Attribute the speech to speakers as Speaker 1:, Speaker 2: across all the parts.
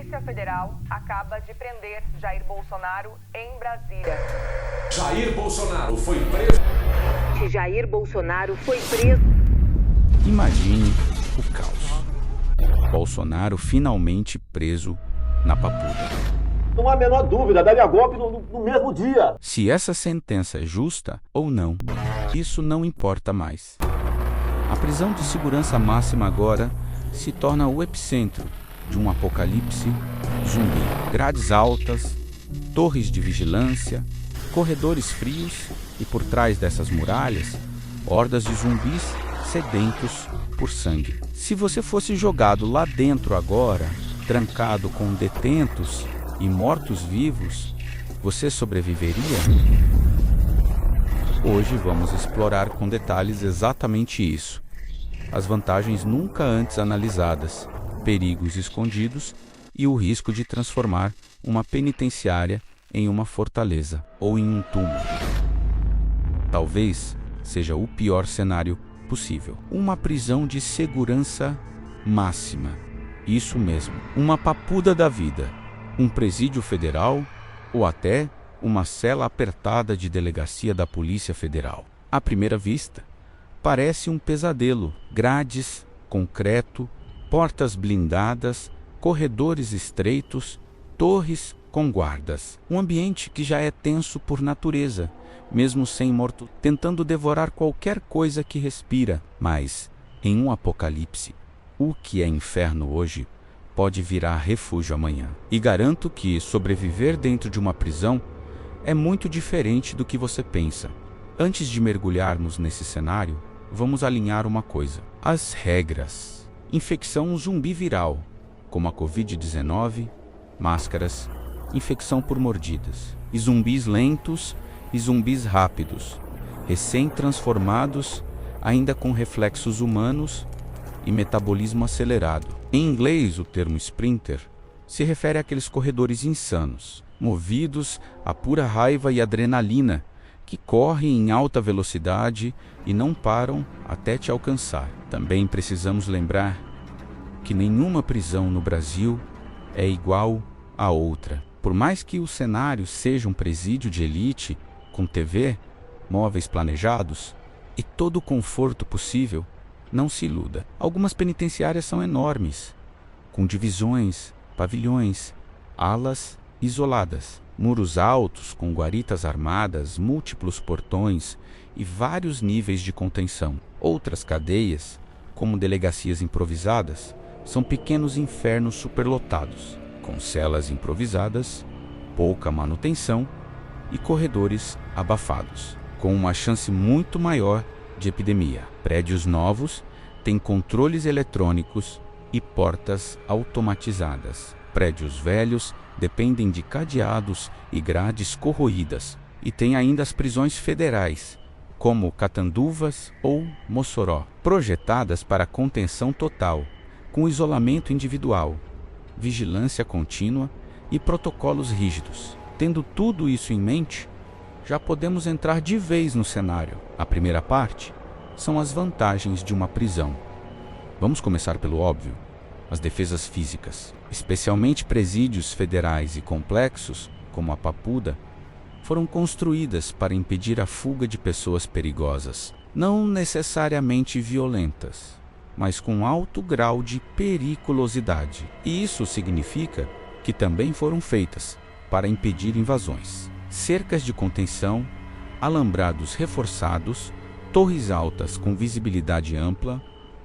Speaker 1: Polícia Federal acaba de prender Jair Bolsonaro em Brasília.
Speaker 2: Jair Bolsonaro foi preso.
Speaker 1: Jair Bolsonaro foi preso.
Speaker 3: Imagine o caos. Bolsonaro finalmente preso na Papuda.
Speaker 4: Não há a menor dúvida, daria golpe no mesmo dia.
Speaker 3: Se essa sentença é justa ou não, isso não importa mais. A prisão de segurança máxima agora se torna o epicentro de um apocalipse zumbi. Grades altas, torres de vigilância, corredores frios e por trás dessas muralhas, hordas de zumbis sedentos por sangue. Se você fosse jogado lá dentro agora, trancado com detentos e mortos-vivos, você sobreviveria? Hoje vamos explorar com detalhes exatamente isso. As vantagens nunca antes analisadas, perigos escondidos e o risco de transformar uma penitenciária em uma fortaleza ou em um túmulo. Talvez seja o pior cenário possível. Uma prisão de segurança máxima. Isso mesmo, uma papuda da vida. Um presídio federal ou até uma cela apertada de delegacia da Polícia Federal. À primeira vista, parece um pesadelo. Grades, concreto, portas blindadas, corredores estreitos, torres com guardas. Um ambiente que já é tenso por natureza, mesmo sem morto, tentando devorar qualquer coisa que respira. Mas, em um apocalipse, o que é inferno hoje pode virar refúgio amanhã. E garanto que sobreviver dentro de uma prisão é muito diferente do que você pensa. Antes de mergulharmos nesse cenário, vamos alinhar uma coisa. As regras. Infecção zumbi viral, como a Covid-19, máscaras, infecção por mordidas. E zumbis lentos e zumbis rápidos, recém-transformados, ainda com reflexos humanos e metabolismo acelerado. Em inglês, o termo sprinter se refere àqueles corredores insanos, movidos a pura raiva e adrenalina, que correm em alta velocidade e não param até te alcançar. Também precisamos lembrar que nenhuma prisão no Brasil é igual a outra. Por mais que o cenário seja um presídio de elite, com TV, móveis planejados e todo o conforto possível, não se iluda. Algumas penitenciárias são enormes, com divisões, pavilhões, alas isoladas, muros altos com guaritas armadas, múltiplos portões e vários níveis de contenção. Outras cadeias, como delegacias improvisadas, são pequenos infernos superlotados, com celas improvisadas, pouca manutenção e corredores abafados, com uma chance muito maior de epidemia. Prédios novos têm controles eletrônicos e portas automatizadas. Prédios velhos dependem de cadeados e grades corroídas. E tem ainda as prisões federais, como Catanduvas ou Mossoró, projetadas para contenção total, com isolamento individual, vigilância contínua e protocolos rígidos. Tendo tudo isso em mente, já podemos entrar de vez no cenário. A primeira parte são as vantagens de uma prisão. Vamos começar pelo óbvio, as defesas físicas. Especialmente presídios federais e complexos, como a Papuda, foram construídas para impedir a fuga de pessoas perigosas, não necessariamente violentas, mas com alto grau de periculosidade. E isso significa que também foram feitas para impedir invasões. Cercas de contenção, alambrados reforçados, torres altas com visibilidade ampla,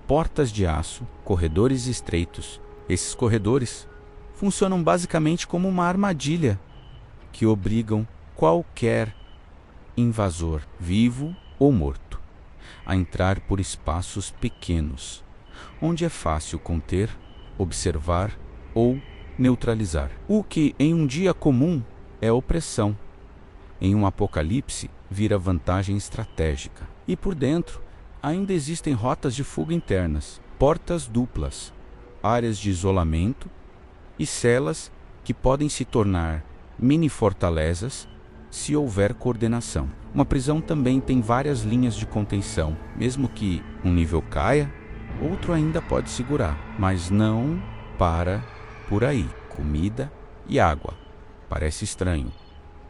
Speaker 3: portas de aço, corredores estreitos. Esses corredores funcionam basicamente como uma armadilha que obrigam qualquer invasor, vivo ou morto, a entrar por espaços pequenos, onde é fácil conter, observar ou neutralizar. O que em um dia comum é opressão, em um apocalipse vira vantagem estratégica. E por dentro ainda existem rotas de fuga internas, portas duplas, áreas de isolamento e celas que podem se tornar mini-fortalezas se houver coordenação. Uma prisão também tem várias linhas de contenção. Mesmo que um nível caia, outro ainda pode segurar, mas não para por aí. comida e água. Parece estranho,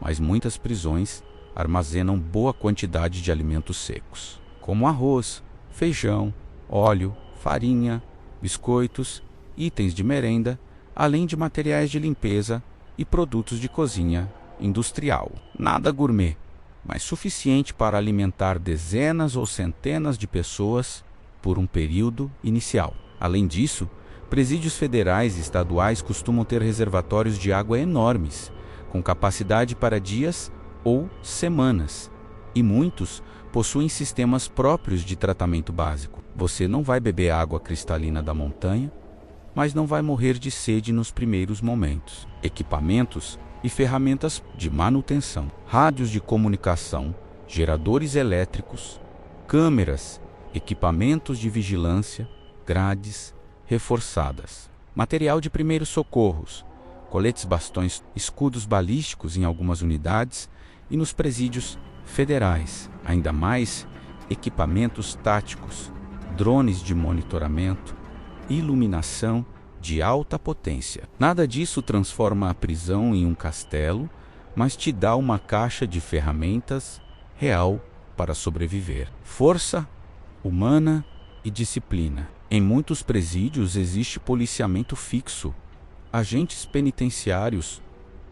Speaker 3: mas muitas prisões armazenam boa quantidade de alimentos secos, como arroz, feijão, óleo, farinha, biscoitos, itens de merenda, além de materiais de limpeza e produtos de cozinha industrial. Nada gourmet, mas suficiente para alimentar dezenas ou centenas de pessoas por um período inicial. Além disso, presídios federais e estaduais costumam ter reservatórios de água enormes, com capacidade para dias ou semanas, e muitos possuem sistemas próprios de tratamento básico. Você não vai beber água cristalina da montanha, mas não vai morrer de sede nos primeiros momentos. Equipamentos e ferramentas de manutenção, rádios de comunicação, geradores elétricos, câmeras, equipamentos de vigilância, grades reforçadas, material de primeiros socorros, coletes, bastões, escudos balísticos em algumas unidades e nos presídios federais, ainda mais equipamentos táticos, drones de monitoramento, iluminação de alta potência. Nada disso transforma a prisão em um castelo, mas te dá uma caixa de ferramentas real para sobreviver. Força humana e disciplina. Em muitos presídios existe policiamento fixo, agentes penitenciários,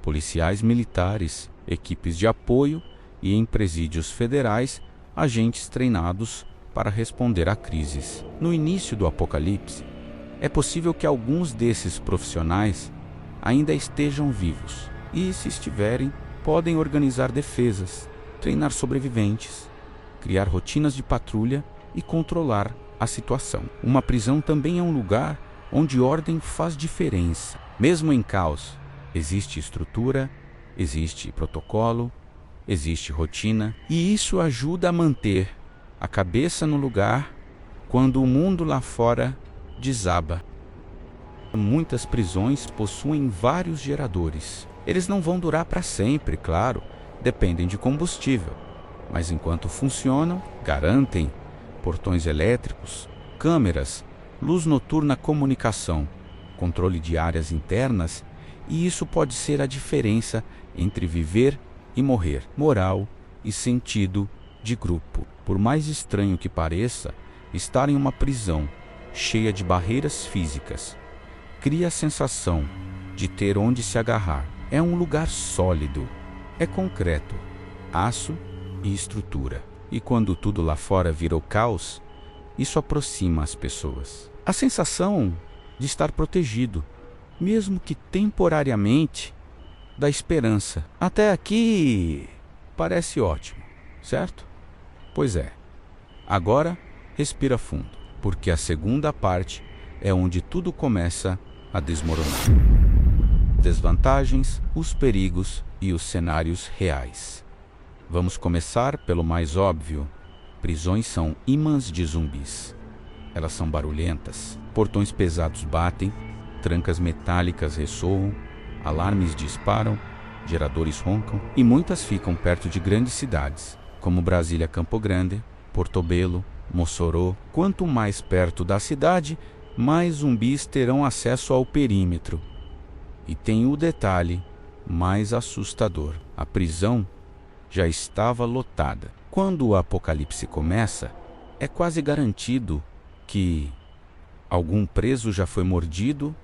Speaker 3: policiais militares, equipes de apoio e, em presídios federais, agentes treinados para responder a crises. No início do apocalipse, é possível que alguns desses profissionais ainda estejam vivos e, se estiverem, podem organizar defesas, treinar sobreviventes, criar rotinas de patrulha e controlar a situação. Uma prisão também é um lugar onde ordem faz diferença. Mesmo em caos, existe estrutura, existe protocolo, existe rotina, e isso ajuda a manter a cabeça no lugar quando o mundo lá fora desaba. Muitas prisões possuem vários geradores. Eles não vão durar para sempre, claro, dependem de combustível, mas enquanto funcionam, garantem portões elétricos, câmeras, luz noturna, comunicação, controle de áreas internas, e isso pode ser a diferença entre viver e morrer, moral e sentido de grupo. Por mais estranho que pareça, estar em uma prisão cheia de barreiras físicas cria a sensação de ter onde se agarrar. É um lugar sólido, é concreto, aço e estrutura. E quando tudo lá fora vira o caos, isso aproxima as pessoas. A sensação de estar protegido, mesmo que temporariamente, dá esperança. Até aqui parece ótimo, certo? Pois é. Agora respira fundo, porque a segunda parte é onde tudo começa a desmoronar. Desvantagens, os perigos e os cenários reais. Vamos começar pelo mais óbvio. Prisões são imãs de zumbis. Elas são barulhentas, portões pesados batem, trancas metálicas ressoam, alarmes disparam, geradores roncam, e muitas ficam perto de grandes cidades, como Brasília, Campo Grande, Portobelo, Mossoró. Quanto mais perto da cidade, mais zumbis terão acesso ao perímetro. E tem o detalhe mais assustador: a prisão já estava lotada. Quando o apocalipse começa, é quase garantido que algum preso já foi mordido,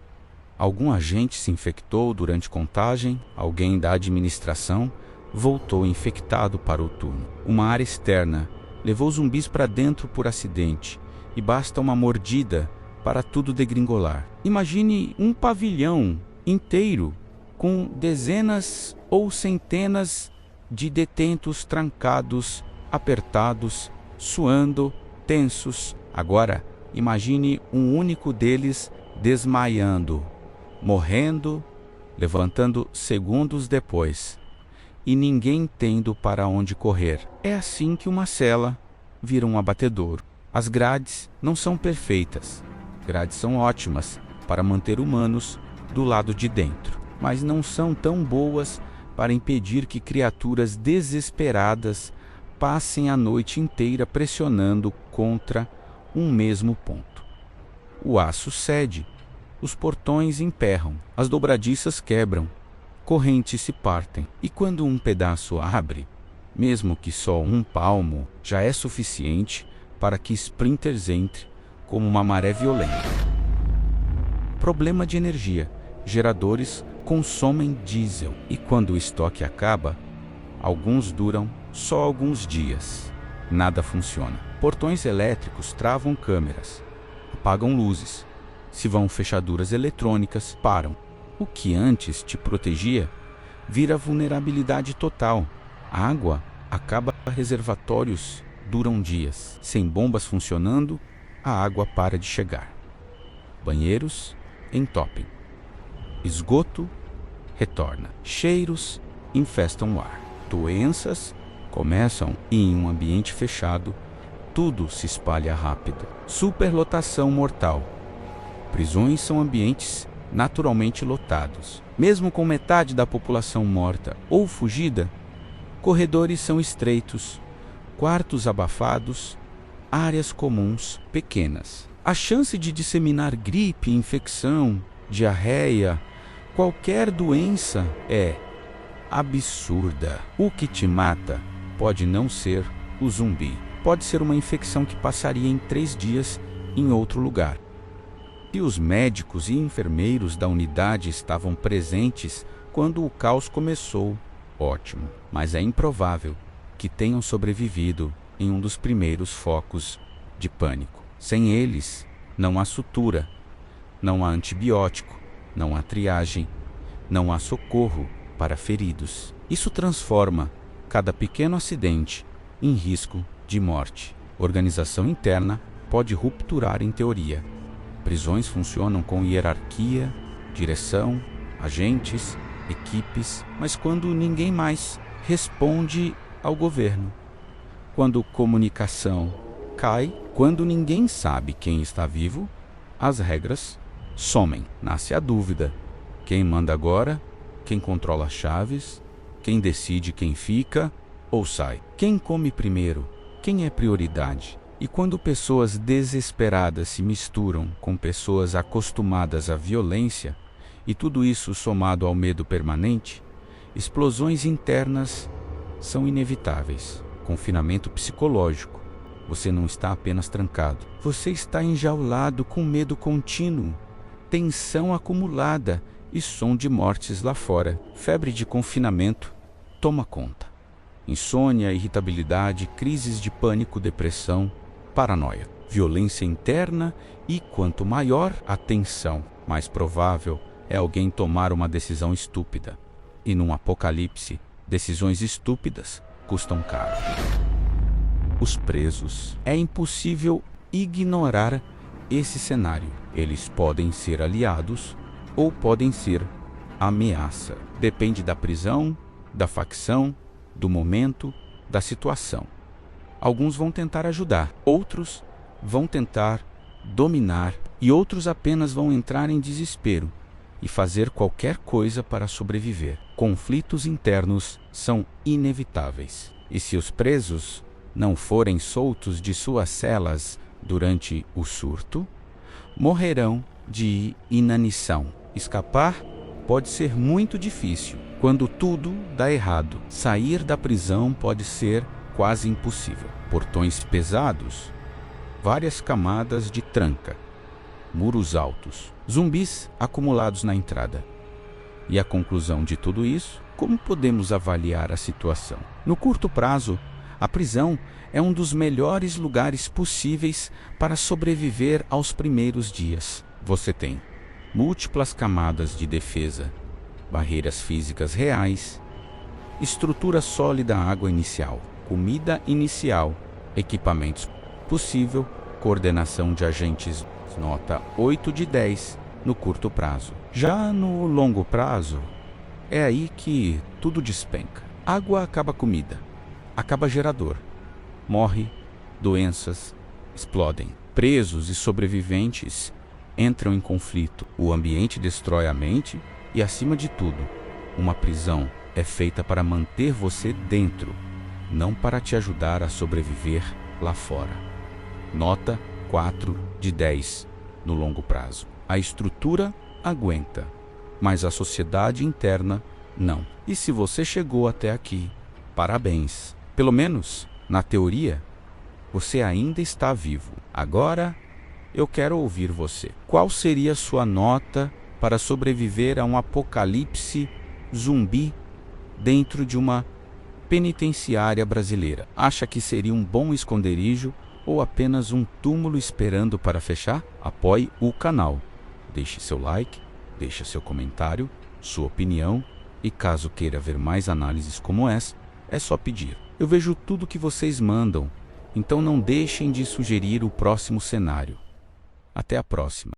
Speaker 3: algum agente se infectou durante contagem, alguém da administração voltou infectado para o turno. Uma área externa levou zumbis para dentro por acidente, e basta uma mordida para tudo degringolar. Imagine um pavilhão inteiro com dezenas ou centenas de detentos trancados, apertados, suando, tensos. Agora, imagine um único deles desmaiando, morrendo, levantando segundos depois, e ninguém tendo para onde correr. É assim que uma cela vira um abatedouro. As grades não são perfeitas. Grades são ótimas para manter humanos do lado de dentro, mas não são tão boas para impedir que criaturas desesperadas passem a noite inteira pressionando contra um mesmo ponto. O aço cede os portões emperram, as dobradiças quebram, correntes se partem. E quando um pedaço abre, mesmo que só um palmo, já é suficiente para que sprinters entrem como uma maré violenta. Problema de energia. Geradores consomem diesel e quando o estoque acaba, alguns duram só alguns dias. Nada funciona. Portões elétricos travam câmeras, apagam luzes. Se vão fechaduras eletrônicas, param. O que antes te protegia vira vulnerabilidade total. A água acaba, reservatórios duram dias. Sem bombas funcionando, a água para de chegar. Banheiros entopem. Esgoto retorna. Cheiros infestam o ar. Doenças começam e em um ambiente fechado, tudo se espalha rápido. Superlotação mortal. Prisões são ambientes naturalmente lotados. Mesmo com metade da população morta ou fugida, corredores são estreitos, quartos abafados, áreas comuns pequenas. A chance de disseminar gripe, infecção, diarreia, qualquer doença é absurda. O que te mata pode não ser o zumbi. Pode ser uma infecção que passaria em 3 dias em outro lugar. E os médicos e enfermeiros da unidade estavam presentes quando o caos começou, ótimo. Mas é improvável que tenham sobrevivido em um dos primeiros focos de pânico. Sem eles, não há sutura, não há antibiótico, não há triagem, não há socorro para feridos. Isso transforma cada pequeno acidente em risco de morte. Organização interna pode rupturar em teoria. Prisões funcionam com hierarquia, direção, agentes, equipes, mas quando ninguém mais responde ao governo, quando comunicação cai, quando ninguém sabe quem está vivo, as regras somem. Nasce a dúvida: quem manda agora? Quem controla as chaves? Quem decide quem fica ou sai? Quem come primeiro? Quem é prioridade? E quando pessoas desesperadas se misturam com pessoas acostumadas à violência, e tudo isso somado ao medo permanente, explosões internas são inevitáveis. Confinamento psicológico. Você não está apenas trancado. Você está enjaulado com medo contínuo, tensão acumulada e som de mortes lá fora. Febre de confinamento toma conta. Insônia, irritabilidade, crises de pânico, depressão, paranoia, violência interna e quanto maior a tensão, mais provável é alguém tomar uma decisão estúpida. E num apocalipse, decisões estúpidas custam caro. Os presos. É impossível ignorar esse cenário. Eles podem ser aliados ou podem ser ameaça. Depende da prisão, da facção, do momento, da situação. Alguns vão tentar ajudar, outros vão tentar dominar e outros apenas vão entrar em desespero e fazer qualquer coisa para sobreviver. Conflitos internos são inevitáveis. E se os presos não forem soltos de suas celas durante o surto, morrerão de inanição. Escapar pode ser muito difícil quando tudo dá errado. Sair da prisão pode ser quase impossível. Portões pesados, várias camadas de tranca, muros altos, zumbis acumulados na entrada. E a conclusão de tudo isso? Como podemos avaliar a situação? No curto prazo, a prisão é um dos melhores lugares possíveis para sobreviver aos primeiros dias. Você tem múltiplas camadas de defesa, barreiras físicas reais, estrutura sólida, água inicial, comida inicial, equipamentos possível, coordenação de agentes, nota 8 de 10 no curto prazo. Já no longo prazo, é aí que tudo despenca. Água acaba comida, acaba gerador, morre, doenças explodem. Presos e sobreviventes entram em conflito. O ambiente destrói a mente e, acima de tudo, uma prisão é feita para manter você dentro, não para te ajudar a sobreviver lá fora. Nota 4 de 10 no longo prazo. A estrutura aguenta, mas a sociedade interna não. E se você chegou até aqui, parabéns. Pelo menos, na teoria, você ainda está vivo. Agora, eu quero ouvir você. Qual seria sua nota para sobreviver a um apocalipse zumbi dentro de uma penitenciária brasileira? Acha que seria um bom esconderijo ou apenas um túmulo esperando para fechar? Apoie o canal. Deixe seu like, deixe seu comentário, sua opinião e caso queira ver mais análises como essa, é só pedir. Eu vejo tudo que vocês mandam, então não deixem de sugerir o próximo cenário. Até a próxima.